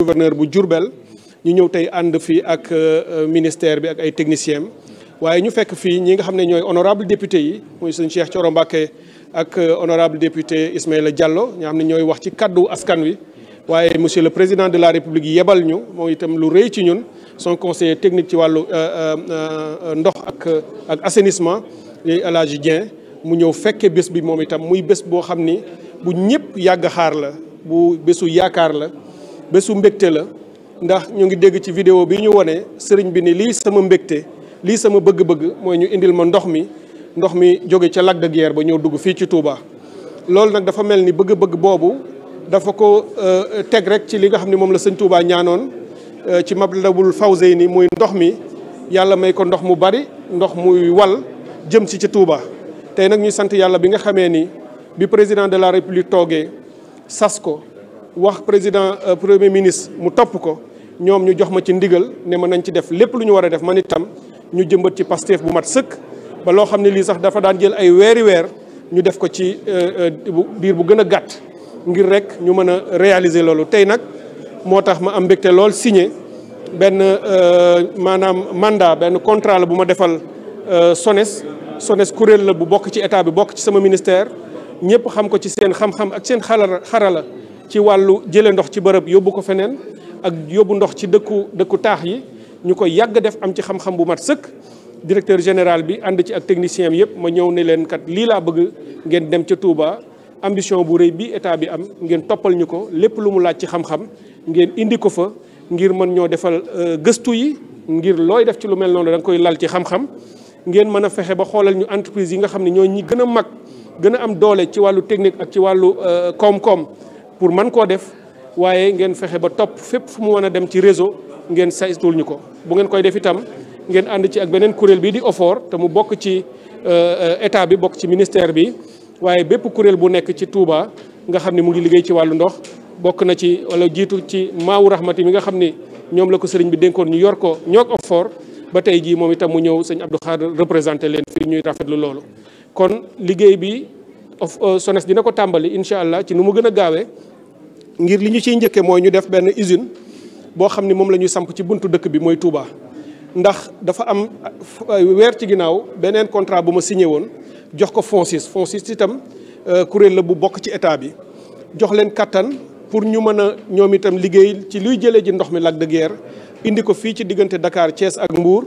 gouverneur bu Diourbel ñu ñëw tey ànd fii ak ministère bi ak ay techniciens waaye ñu fekk fii ñi nga xam ne ñooy honorable député yi muy sëñ Cheikh Thioro Mbacké ak honorable député Ismaïla Diallo ñoo xam ne ñooy wax ci kaddu askan wi waaye monsieur le président de la république yebal ñu moom itam lu rëy ci ñun son conseiller technique ci wàllu ndox ak assainissement El Hadji Dieng mu ñëw fekke bés bi moom itam muy bés boo xam ni bu ñëpp yàgg xaar la bu bésu yaakaar la bésu mbégte la ndax ñu ngi dégg ci vidéo bi ñu wone sëriñ bi ni lii sama mbégte lii sama bëgg-bëgg mooy ñu indil ma ndox mi jóge ca Lac de Guiers ba ñëw dugg fii ci Touba. loolu nag dafa mel ni bëgg-bëgg boobu dafa ko teg rek ci li nga xam ne moom la sëñ Touba ñaanoon ci Matlabul Fawzayni muy ndox mi yàlla may ko ndox mu bari ndox muy wal jëm ci Touba. tey nag ñuy sant yàlla bi nga xamee ni bi président de la république toogee sas ko wax président premier ministre mu topp ko ñoom ñu jox ma ci ndigal ne ma nañ ci def lépp lu ñu war a def man itam ñu jëmbat ci Pastef bu mat sëkk ba loo xam ne lii sax dafa daan jël ay weeri weer ñu def ko ci diir bu gën a gàtt ngir rek ñu mën a réaliser loolu. tey nag moo tax ma am mbégte lool signé benn maanaam mandat benn contrat la bu ma defal SONES kuréel la bu bokk ci état bi bokk ci sama ministère ñëpp xam ko ci seen xam-xam ak seen xarala ci wàllu jële ndox ci bërëb yóbbu ko feneen ak yóbbu ndox ci dëkku taax yi ñu ko yàgg def am ci xam-xam bu mat sëkk. directeur général bi ànd ci ak technicien yëpp ma ñëw ne leen kat lii laa bëgg ngeen dem ca Touba ambition bu rëy bi état bi am ngeen toppal ñu ko lépp lu mu laaj ci xam-xam ngeen indi ko fa ngir mën ñoo defal gëstu yi ngir looy def ci lu mel noonu da nga koy lal ci xam-xam. ngeen mën a fexe ba xoolal ñu entreprise yi nga xam ne ñoo ñi gën a mag gën a am doole ci wàllu technique ak ci wàllu koom-koom pour mën koo def waaye ngeen fexe ba topp fépp fu mu mën a dem ci réseau ngeen saytul ñu ko. bu ngeen koy def itam ngeen ànd ci ak beneen kuréel bii di OFOR te mu bokk ci état bi bokk ci ministère bi waaye bépp kuréel bu nekk ci Touba nga xam ne mu ngi liggéey ci wàllu ndox bokk na ci wala jiitu ci Maawu Rahmati mi nga xam ni ñoom la ko sëriñ bi dénkoon ñu yor ko ñoog OFOR. ba tey jii moom itam mu ñëw sëñ Abdou Khadre représenté leen fii ñuy rafetlu loolu kon liggéey bi SONES dina ko tàmbali incha allah ci nu mu gën a gaawee ngir li ñu ciy njëkkee mooy ñu def benn usine boo xam ni moom la ñuy samp ci buntu dëkk bi mooy Touba. ndax dafa am weer ci ginnaaw beneen contrat bu ma signé woon jox ko FONSIS itam kuréel la bu bokk ci état bi jox leen kattan pour ñu mën a ñoom itam liggéey ci luy jëlee ji ndox mi Lac de Guiers indi ko fii ci diggante Dakar Thiès ak Mbour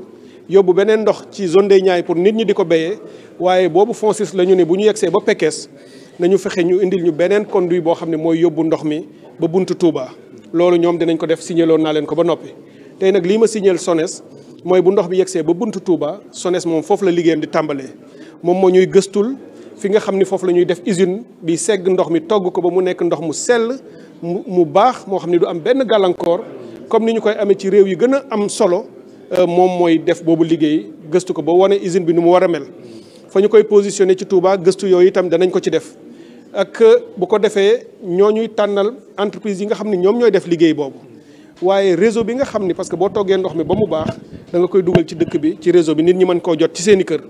yóbbu beneen ndox ci zone des Niayes pour nit ñi di ko béyee waaye boobu FONSIS la ñu ne bu ñu yegsee ba Pekes nañu fexe ñu indil ñu beneen conduit boo xam ne mooy yóbbu ndox mi ba buntu Touba. loolu ñoom dinañ ko def signaloon naa leen ko ba noppi tey nag lii ma signal SONES mooy bu ndox bi yegsee ba buntu Touba SONES moom foofu la liggéeyam di tàmbalee moom moo ñuy gëstul fi nga xam ni foofu la ñuy def usine bi segg ndox mi togg ko ba mu nekk ndox mu sell mu baax moo xam ne du am benn gàllankoor. comme ni ñu koy amee ci réew yi gën a am solo moom mooy def boobu liggéey gëstu ko ba wane usine bi nu mu war a mel fa ñu koy positionné ci Touba gëstu yooyu itam danañ ko ci def ak bu ko defee ñoo ñuy tànnal entreprise yi nga xam ne ñoom ñooy def liggéey boobu waaye réseau bi nga xam ni parce que boo toggee ndox mi ba mu baax da nga koy dugal ci dëkk bi ci réseau bi nit ñi mën koo jot ci seen i kër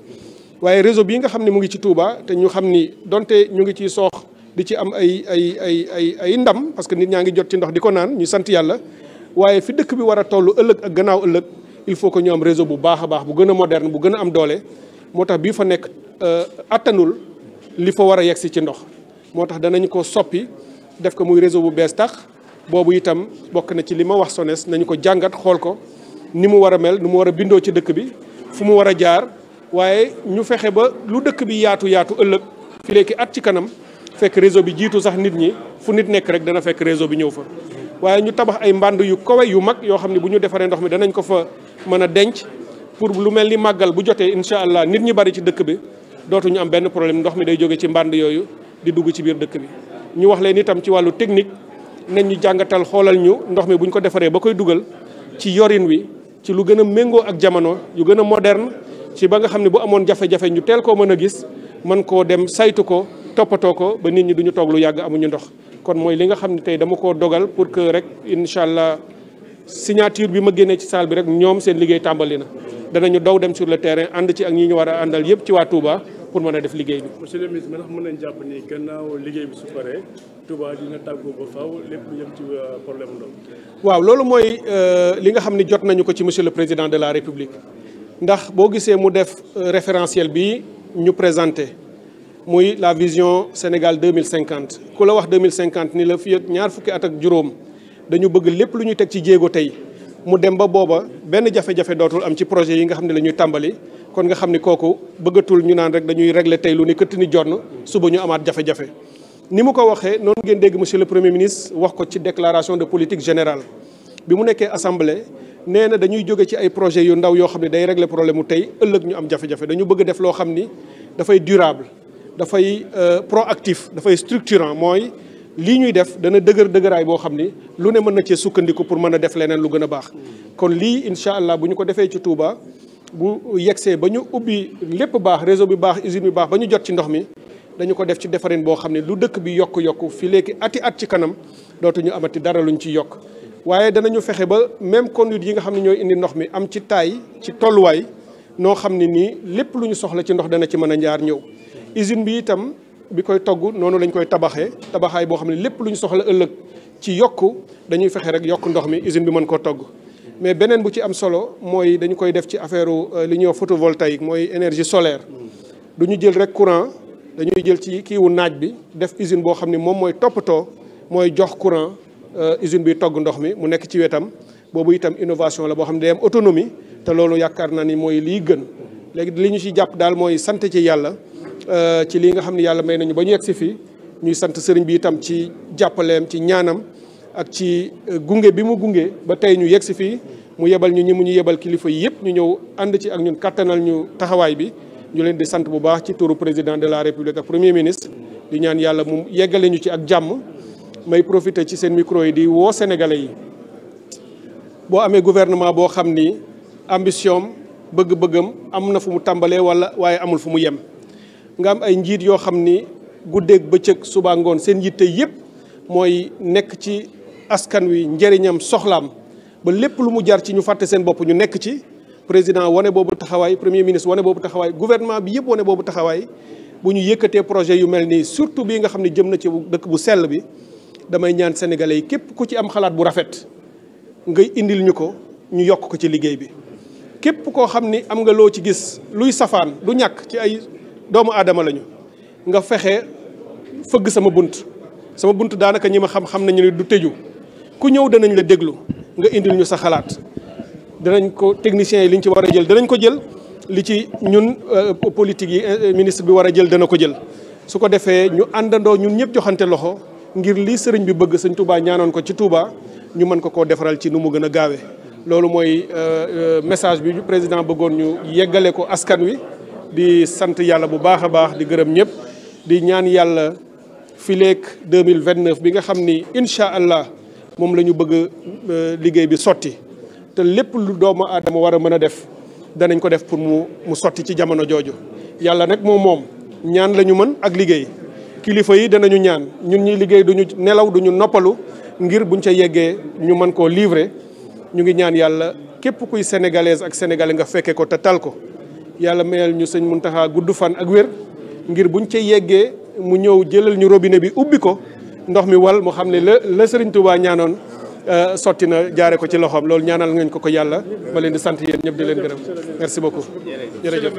waaye réseau bii nga xam ne mu ngi ci Touba te ñu xam ni donte ñu ngi ciy soox di ci am ay ndam parce que nit ñaa ngi jot ci ndox di ko naan ñu sant yàlla waaye fi dëkk bi war a toll ëllëg ak gannaaw ëllëg il faut que ñu am réseau bu baax a baax bu gën a moderne bu gën a am doole moo tax bii fa nekk attanul li fa war a yegsi ci ndox moo tax danañ ko soppi def ko muy réseau bu bees tax boobu itam bokk na ci li ma wax SONES nañu ko jàngat xool ko ni mu war a mel ni mu war a bindoo ci dëkk bi fu mu war a jaar waaye ñu fexe ba lu dëkk bi yaatu ëllëg fi léegi at ci kanam fekk réseau bi jiitu sax nit ñi fu nit nekk rek dana fekk réseau bi ñëw fa waaye ñu tabax ay mbànd yu kawe yu mag yoo xam ne bu ñu defaree ndox mi danañ ko fa mën a denc pour lu mel ni màggal bu jotee incha allah nit ñi bari ci dëkk bi dootuñu am benn problème ndox mi day jóge ci mbànd yooyu di dugg ci biir dëkk bi. ñu wax leen itam ci wàllu technique nañ ñu jàngatal xoolal ñu ndox mi bu ñu ko defaree ba koy dugal ci yorin wi ci lu gën a méngoo ak jamono yu gën a moderne ci ba nga xam ne bu amoon jafe-jafe ñu teel koo mën a gis mën koo dem saytu ko toppatoo ko ba nit ñi duñu toog lu yàgg amuñu ndox. kon mooy li nga xam ne tey dama koo dogal pour que rek incha allah signature bi ma génnee ci salle bi rek ñoom seen liggéey tàmbali na danañu daw dem sur le terrain ànd ci ak ñi ñu war a àndal yëpp ci waa Touba pour mën a def liggéey bi. monsieur le ministre ndax mën nañ jàpp ni gannaaw liggéey bi su paree Touba dina tàggoo ba faaw lépp lu jëm ci problème ndox. waaw loolu mooy li nga xam ni jot nañu ko ci monsieur le président de la république ndax boo gisee mu def référentiel bi ñu présenté muy la vision Sénégal 2050 ku la wax 2050 ni la fii ak ñaar fukki at ak juróom dañu bëgg lépp lu ñu teg ci jéego tey mu dem ba booba benn jafe-jafe dootul am ci projet yi nga xam ne la ñuy tàmbali kon nga xam ni kooku bëggatul ñu naan rek dañuy régler tey lu ni këtt ni jonn suba ñu amaat jafe-jafe. ni mu ko waxee noonu ngeen dégg monsieur le premier ministre wax ko ci déclaration de politique générale bi mu nekkee assemblée nee na dañuy jóge ci ay projets yu ndaw yoo xam ne day régler problème mu tey ëllëg ñu am jafe-jafe dañu bëgg def loo xam ni dafay durable dafay proactif dafay structurant mooy lii ñuy def dana dëgëraay boo xam ni lu ne mën na cee sukkandiku pour mën a def leneen lu gën a baax. kon lii incha allah bu ñu ko defee ci Touba bu yegsee ba ñu ubbi lépp baax réseau bi baax usine bi baax ba ñu jot ci ndox mi dañu ko def ci defarin boo xam ne lu dëkk bi yokk fi léegi ati at ci kanam dootuñu amati dara luñ ci yokk. waaye danañu fexe ba même conduite yi nga xam ne ñooy indi ndox mi am ci taay ci tolluwaay noo xam ne nii lépp lu ñu soxla ci ndox dana ci mën a njaar ñëw usine bi itam. bi koy togg noonu lañ koy tabaxaay boo xam ne lépp lu ñu soxla ëllëg ci yokku dañuy fexe rek yokk ndox mi usine bi mën koo togg mais beneen bu ci am solo mooy dañu koy def ci affaire li ñuy wax photovoltaïque mooy énergie solaire du ñu jël rek courant dañuy jël ci kiiwu naaj bi def usine boo xam ne moom mooy toppatoo mooy jox courant usine bi togg ndox mi mu nekk ci wetam boobu itam innovation la boo xam ne day am autonomie te loolu yaakaar naa ni mooy lii gën léegi li ñu ci jàpp daal mooy sant ci yàlla ci lii nga xam ne yàlla may nañu ba ñu yegg si fii ñuy sant sëriñ bi itam ci jàppaleem ci ñaanam ak ci gunge bi mu gunge ba tey ñu yegg si fii mu yebal ñu ñi mu ñu yebal kilifa yi yëpp ñu ñëw ànd ci ak ñun kattanal ñu taxawaay bi ñu leen di sant bu baax ci turu président de la république ak premier ministre di ñaan yàlla mu yeggale ñu ci ak jàmm may profiter ci seen micro yi di woo sénégalais yi boo amee gouvernement boo xam ni ambition bëgg-bëggam am na fu mu tàmbalee waaye amul fu mu yem nga am ay njiit yoo xam ni guddeeg bëccëg suba ngoon seen yitte yëpp mooy nekk ci askan wi njëriñam soxlaam ba lépp lu mu jar ci ñu fàtte seen bopp ñu nekk ci président wane boobu taxawaay premier ministre wane boobu taxawaay gouvernement bi yëpp wane boobu taxawaay bu ñu yëkkatee projet yu mel nii surtout bii nga xam ne jëm na ci dëkk bu sell bi damay ñaan sénégalais yi képp ku ci am xalaat bu rafet ngay indil ñu ko ñu yokk ko ci liggéey bi képp koo xam ni am nga loo ci gis luy safaan du ñàkk ci ay doomu aadama lañu nga fexe fëgg sama bunt daanaka ñi ma xam nañu ne du tëju ku ñëw danañ la déglu nga indil ñu sa xalaat danañ ko techniciens yi liñ ci war a jël danañ ko jël li ci ñun politique yi ministre bi war a jël dana ko jël su ko defee ñu àndandoo ñun ñëpp joxante loxo ngir lii sëriñ bi bëgg sëñ Touba ñaanoon ko ci Touba ñu mën ko koo defaral ci nu mu gën a gaawee loolu mooy message bi président bëggoon ñu yeggale ko askan wi di sant yàlla bu baax a baax di gërëm ñëpp di ñaan yàlla fileek 2029 bi nga xam ni incha allah moom la ñu bëgg liggéey bi sotti te lépp lu doomu aadama war a mën a def danañ ko def pour mu sotti ci jamono jooju. yàlla nag moom ñaan la ñu mën ak liggéey kilifa yi danañu ñaan ñun ñuy liggéey duñu nelaw duñu noppalu ngir buñ ca yeggee ñu mën koo livrer ñu ngi ñaan yàlla képp kuy sénégalaise ak sénégalais nga fekke ko te tal ko. yàlla mayal ñu sëñ Muntaxa gudd fan ak wér ngir buñ ca yeggee mu ñëw jëlal ñu robinet bi ubbi ko ndox mi wal mu xam ne la Sëriñ Tuubaa ñaanoon sotti na jaare ko ci loxoom loolu ñaanal ngeen ko yàlla ma leen di sant yéen ñëpp di leen gërëm merci beaucoup jërëjëf